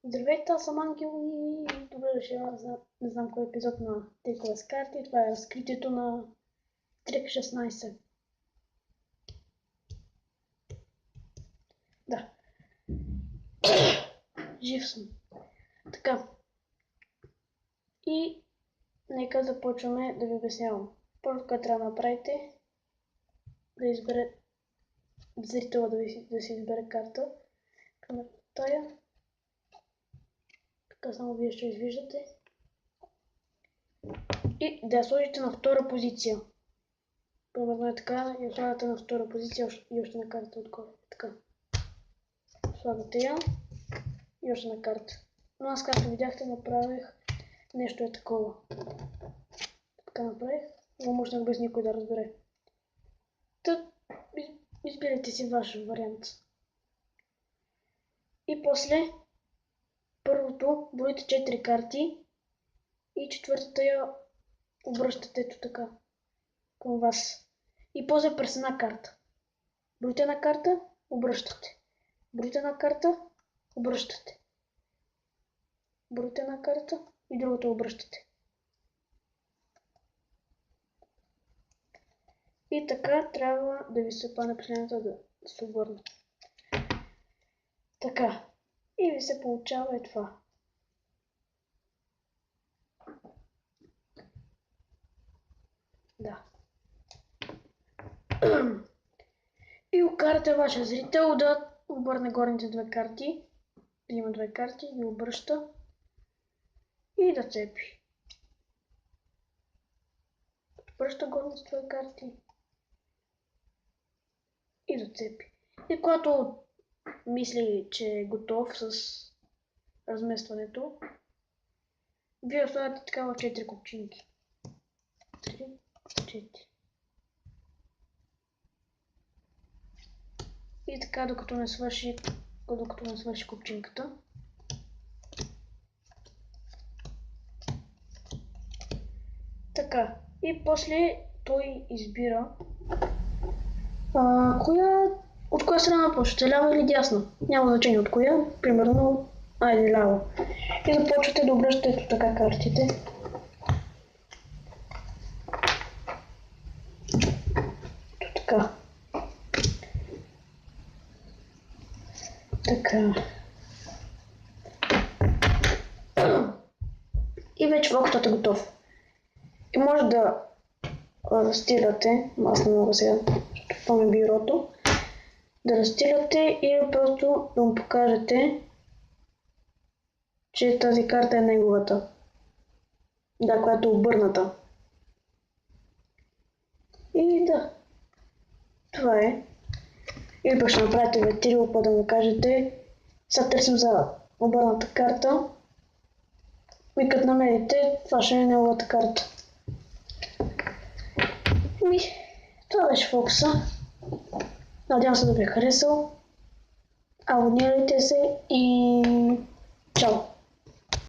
Здравейте, аз съм Ангел и добре дошли за не знам кой епизод на Трикове с карти. Това е разкритието на Трик 16. Да. Жив съм. Така. И нека започваме да ви обяснявам. Първо, което трябва да направите, да избере зрителя да си избере карта. Примерно тая. Така само вие ще извиждате. И да я сложите на втора позиция. Примерно е така и слагате на втора позиция и още на карта отгоре. Така. Слагате я и още на карта. Но аз, както видяхте, направих нещо е такова. Така направих. Но можех без никой да разбере. Та избирайте си ваш вариант. И после първото броите 4 карти и четвъртата я обръщате ето така към вас. И после през една карта. Броите на карта, обръщате. Броите на карта, обръщате. Броите на карта и другата обръщате. И така трябва да ви се падне последната да се обърне. Така. И ви се получава и това. Да. И окарате вашия зрител да обърне горните две карти. Има две карти, ги обръща и да цепи. Обръща горните две карти и да цепи. И когато мисли, че е готов с разместването, вие оставяте такава 4 купчинки. 3, 4. И така, докато не свърши купчинката. Така. И после той избира от коя страна почвате, лява или дясна. Няма значение от коя, примерно, айде ляво. И започвате да обръщате ето така картите. Така. Така. И вече локтът е готов. И може да разстиляте, аз не мога сега, това ми бюрото, да разстиляте и просто да му покажете, че тази карта е неговата. Да, която е обърната. И да, това е. Или пък ще направите ветрило, па да му кажете, сега търсим за обърната карта. И като намерите, това ще е неговата карта. Това беше фокуса. Надявам се да ви е харесал. Абонирайте се и чао!